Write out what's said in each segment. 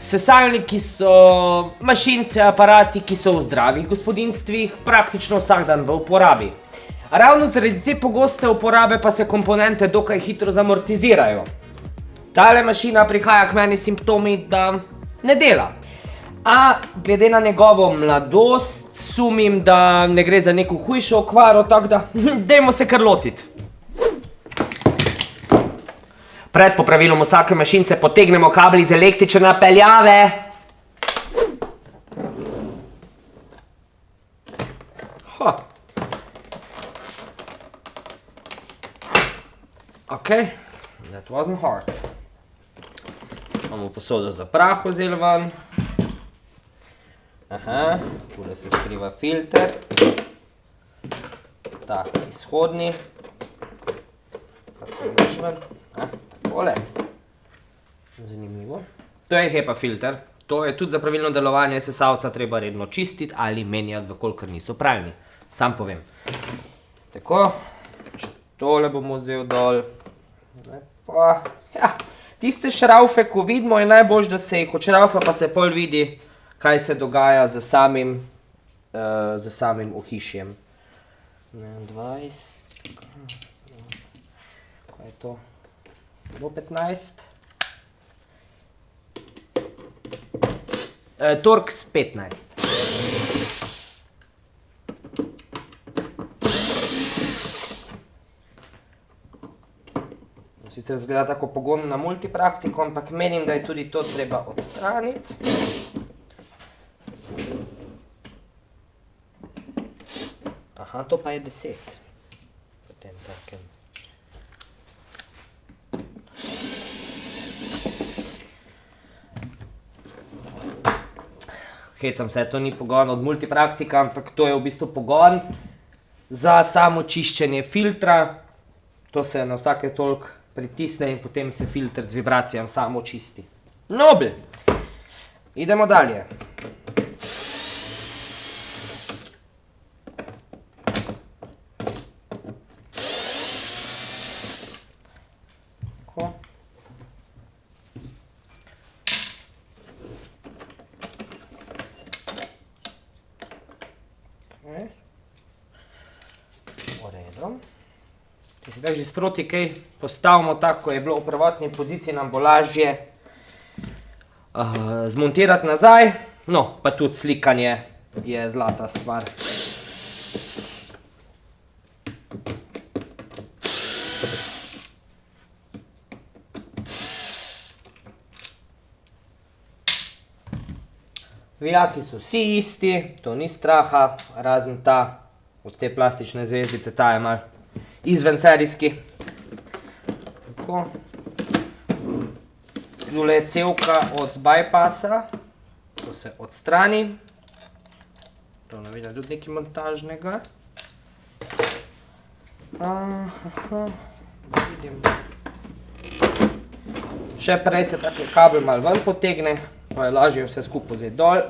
Sesalniki so mašince, aparati, ki so v zdravih gospodinjstvih praktično vsak dan v uporabi. Ravno zaradi te pogoste uporabe pa se komponente dokaj hitro zamortizirajo. Tale mašina prihaja k meni s simptomi, da ne dela. A glede na njegovo mladost sumim, da ne gre za neko hujšo okvaro, tako da dajmo se kar lotiti. Pred popravilom vsake mašince potegnemo kabel iz električne napeljave. Ok, that wasn't hard. Imamo posodo za prah vzeli ven. Aha, tule se skriva filter. Ta izhodni. Kako greš ven? Takole. Zanimivo. To je HEPA filter. To je tudi za pravilno delovanje sesalca treba redno čistiti ali menjati, vkolikor niso pravilni. Sam povem. Tako, še tole bomo vzel dol. Pa, ja, tiste šraufe, ko vidimo, je najboljš, da se jih odšraufa, pa se pol vidi, kaj se dogaja z samim ohišjem. 20, kaj je to? Bo 15. Torx 15. Sicer zgleda tako pogon na multipraktiko, ampak menim, da je tudi to treba odstraniti. Aha, to pa je 10. Potem takem. Hecam se, to ni pogon od multipraktika, ampak to je v bistvu pogon za samo čiščenje filtra. To se na vsake toliko pritisne in potem se filter z vibracijami samo čisti. Nobel! Idemo dalje. Tako. V redu. Če se že sproti kaj postavimo tako, ko je bilo v prvotni poziciji, nam bo lažje zmontirati nazaj. No, pa tudi slikanje je zlata stvar. Vijaki so vsi isti, to ni straha, razen ta od te plastične zvezdice, ta je malo izvenserijski. Tako. Tule je cevka od bypassa, to se odstrani. To ne vidim tudi nekaj montažnega. Da vidim. Še prej se takle kabel malo ven potegne, pa je lažje vse skupaj vzeti dol.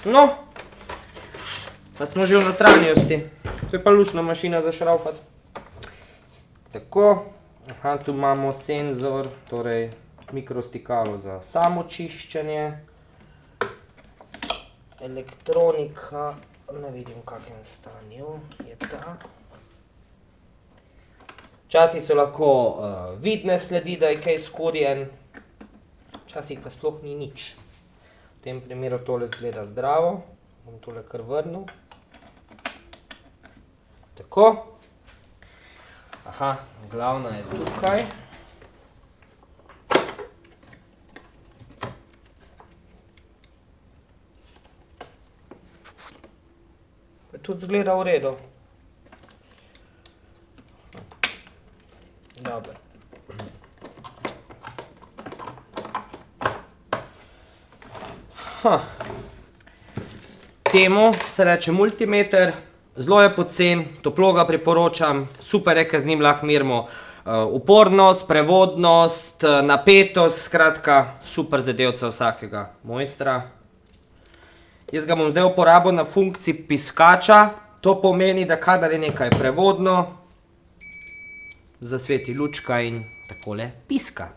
No, pa smo že v notranjosti. To je pa luštna mašina za šraufati. Tako, aha, tu imamo senzor, torej mikrostikalo za samo čiščenje. Elektronika, ne vidim v kakem stanju je ta. Včasih so lahko vidne sledi, da je kaj skurjen, včasih pa sploh ni nič. V tem primeru tole zgleda zdravo, bom tole kar vrnil. Tako. Aha, glavna je tukaj. Pa tudi zgleda v redu. Dobro. Temu se reče multimeter. Zelo je pocen, toplo ga priporočam, super je, ker z njim lahko merimo upornost, prevodnost, napetost, skratka, super zadevca vsakega mojstra. Jaz ga bom zdaj uporabil na funkciji piskača, to pomeni, da kadar je nekaj prevodno, zasveti lučka in takole piska.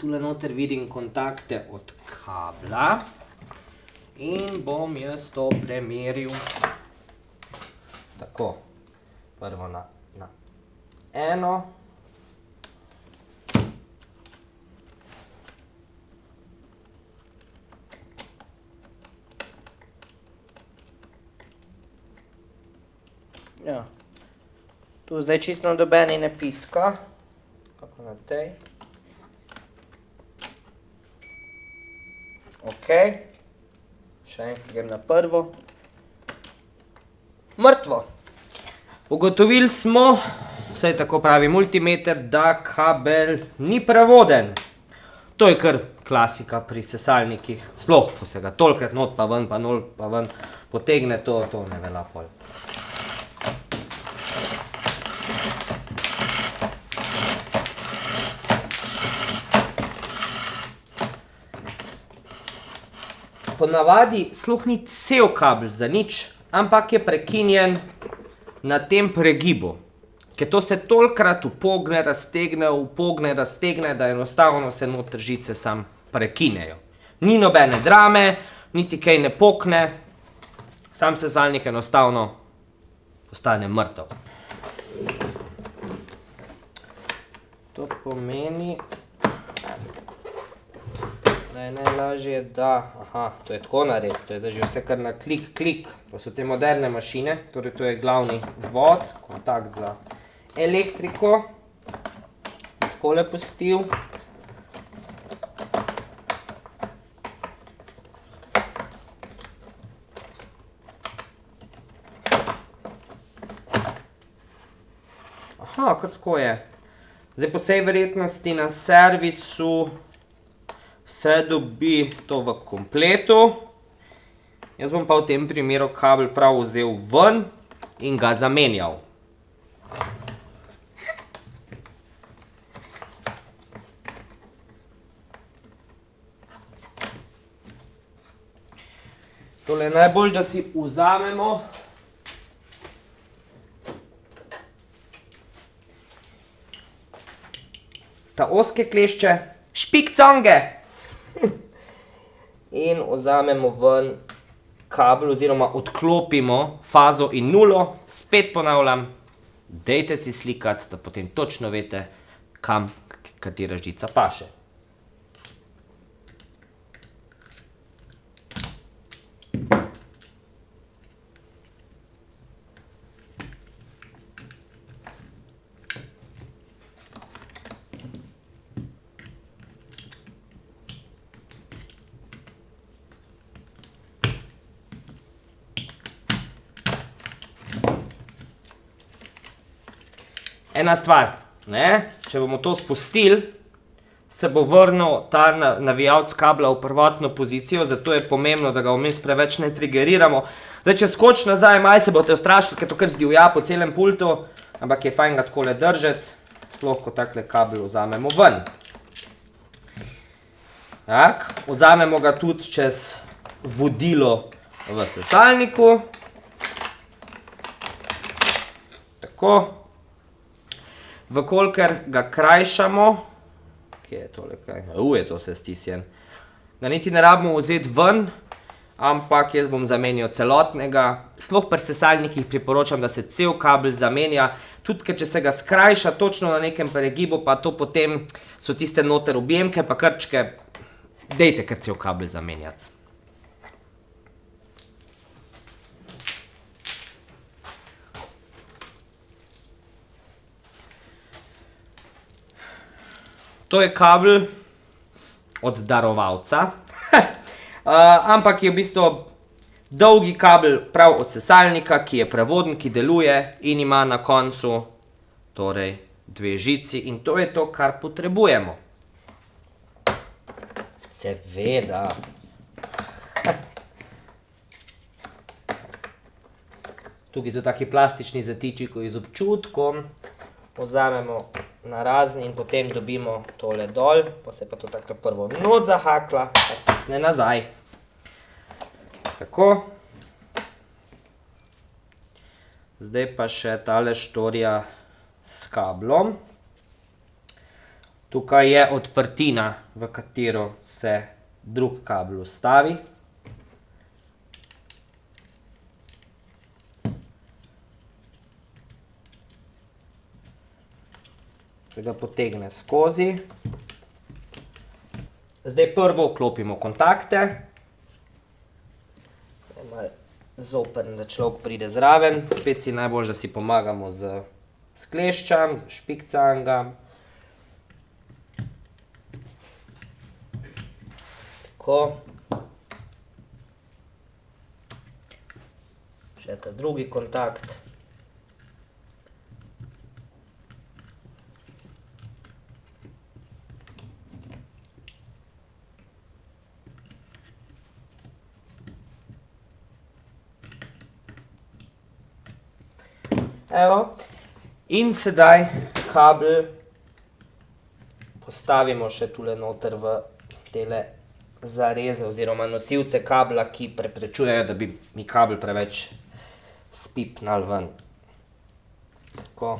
Tule noter vidim kontakte od kabla in bom jaz to premeril tako, prvo na eno. Ja, tu zdaj čisto nobene ne piska, kako na tej. Okej, še enkrat grem na prvo. Mrtvo. Ugotovili smo, vsaj tako pravi multimeter, da kabel ni prevoden. To je kar klasika pri sesalnikih. Sploh, ko se ga tolikrat not pa ven, pa nol pa ven potegne, to ne velja pol. Ponavadi sploh ni cel kabel za nič, ampak je prekinjen na tem pregibu. Ker to se tolikrat upogne, raztegne, da enostavno se noter žice sam prekinejo. Ni nobene drame, niti kaj ne pokne, sam sesalnik enostavno postane mrtev. To pomeni, da je najlažje, da, to je tako narediti, to je zdaj že vse kar na klik. To so te moderne mašine, torej to je glavni vod, kontakt za elektriko. Takole pustil. Kar tako je. Zdaj po vsej verjetnosti na servisu se dobi to v kompletu. Jaz bom pa v tem primeru kabel prav vzel ven in ga zamenjal. Tole je najboljše, da si vzamemo ta ozke klešče, špikconge. In vzamemo ven kabel oziroma odklopimo fazo in nulo. Spet ponavljam, dajte si slikati, da potem točno veste, kam katera žica paše. Ena stvar, če bomo to spustili, se bo vrnil ta navijalec kabla v prvotno pozicijo, zato je pomembno, da ga vmes preveč ne trigeriramo. Zdaj, če skoči nazaj, malo se boste ustrašili, ker to kar zdivja po celem pultu, ampak je fajn ga takole držati, sploh ko takle kabel vzamemo ven. Tak, vzamemo ga tudi čez vodilo v sesalniku. Tako. Vkolikor ga krajšamo, kje je tole kaj? Je to vse stisnjen. Ga niti ne rabimo vzeti ven, ampak jaz bom zamenjal celotnega. Sploh pri sesalnikih priporočam, da se cel kabel zamenja. Tudi, ker če se ga skrajša točno na nekem pregibu, pa to potem so tiste noter objemke pa krčke, dajte kar cel kabel zamenjati. To je kabel od darovalca, ampak je v bistvu dolgi kabel prav od sesalnika, ki je prevoden, ki deluje in ima na koncu torej dve žici in to je to, kar potrebujemo. Seveda. Tukaj so taki plastični zatički z občutkom. Vzamemo na razni in potem dobimo tole dol, pa se pa to takle prvo not zahakla, pa stisne nazaj. Tako. Zdaj pa še tale štorija s kablom. Tukaj je odprtina, v katero se drug kabel vstavi. Se ga potegne skozi. Zdaj prvo vklopimo kontakte. Malo zoprn, da človek pride zraven. Spet si najbolj, da si pomagamo z kleščam, z špikcangam. Tako. Še ta drugi kontakt. Evo, in sedaj kabel postavimo še tule noter v tele zareze oziroma nosilce kabla, ki preprečujejo, da bi mi kabel preveč spipnal ven. Tako,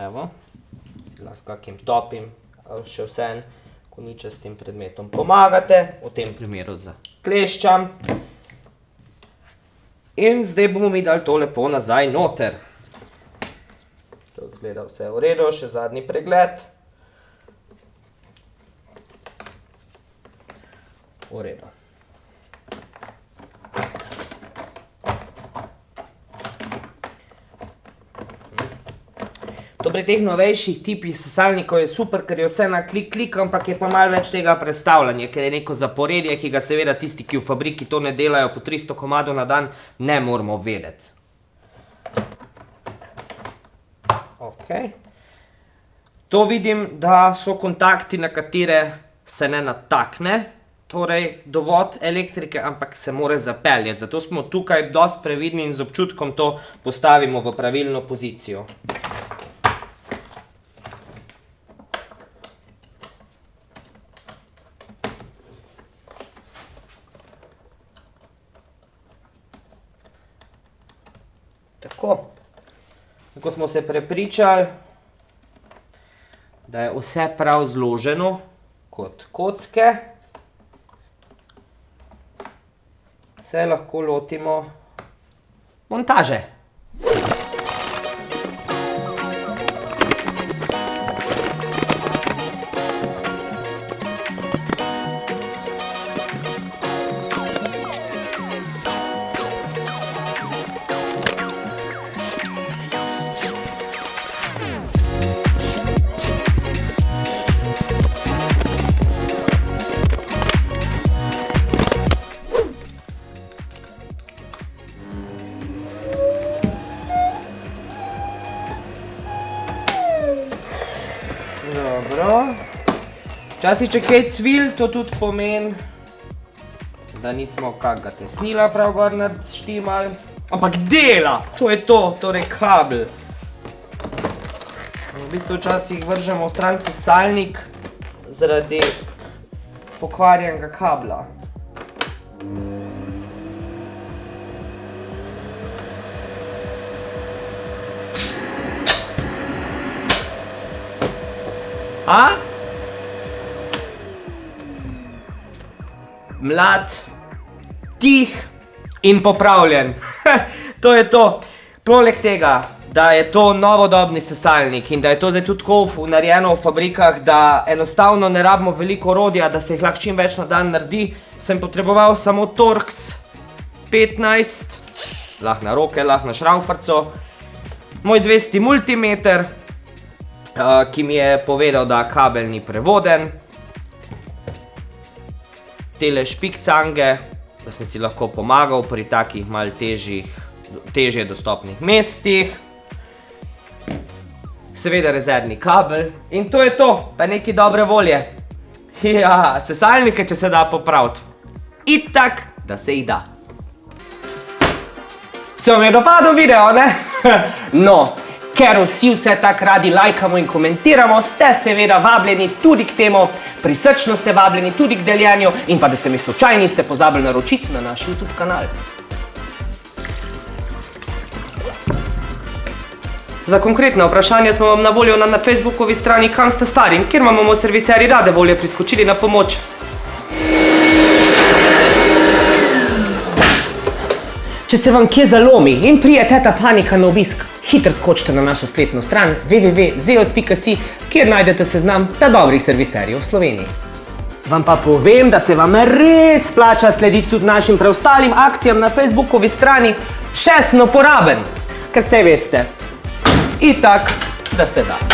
evo, si lahko s kakim topim, še vsem koničastim predmetom pomagate, v tem primeru z kleščam. In zdaj bomo mi dali to lepo nazaj noter. To izgleda vse v redu, še zadnji pregled. V redu. To pri teh novejših tipih sesalnikov je super, ker je vse na klik, ampak je pa malo več tega prestavljanja, ker je neko zaporedje, ki ga seveda tisti, ki v fabriki to ne delajo po 300 komadov na dan, ne moramo vedeti. Ok. To vidim, da so kontakti, na katere se ne natakne, torej dovod elektrike, ampak se mora zapeljati. Zato smo tukaj dosti previdni in z občutkom to postavimo v pravilno pozicijo. Tako. Ko smo se prepričali, da je vse prav zloženo kot kocke, se lahko lotimo montaže. Dobro. Včasih, če kaj cvil, to tudi pomeni, da nismo kakega tesnila prav gor naštimali. Ampak dela! To je to, torej kabel. V bistvu včasih vržemo v stran sesalnik zaradi pokvarjenega kabla. A? Mlad, tih in popravljen. To je to. Poleg tega, da je to novodobni sesalnik in da je to zdaj tudi tako narejeno v fabrikah, da enostavno ne rabimo veliko orodja, da se jih lahko čim več na dan naredi, sem potreboval samo Torx 15, lahko na roke, lahko na šravfarco, moj zvesti multimeter, ki mi je povedal, da kabel ni prevoden, tele špikcange, da sem si lahko pomagal pri takih malo težje dostopnih mestih, seveda rezervni kabel in to je to, pa nekaj dobre volje. Ja, sesalnike, če se da popraviti. Itak, da se jih da. Se vam je dopadel video, ne? No, ker vsi vse tak radi lajkamo in komentiramo, ste seveda vabljeni tudi k temu, prisrčno ste vabljeni tudi k deljenju in pa da se mi slučajno niste pozabili naročiti na naš YouTube kanal. Za konkretna vprašanja smo vam na voljo na Facebookovi strani Kam ste stari, kjer vam bomo serviserji rade volje priskočili na pomoč. Če se vam kje zalomi in prije teta panika na obisk, hitro skočite na našo spletno stran www.zeos.si, kjer najdete seznam dobrih serviserjev v Sloveniji. Vam pa povem, da se vam res splača slediti tudi našim preostalim akcijam na Facebookovi strani, še sem uporaben, ker saj veste, itak, da se da.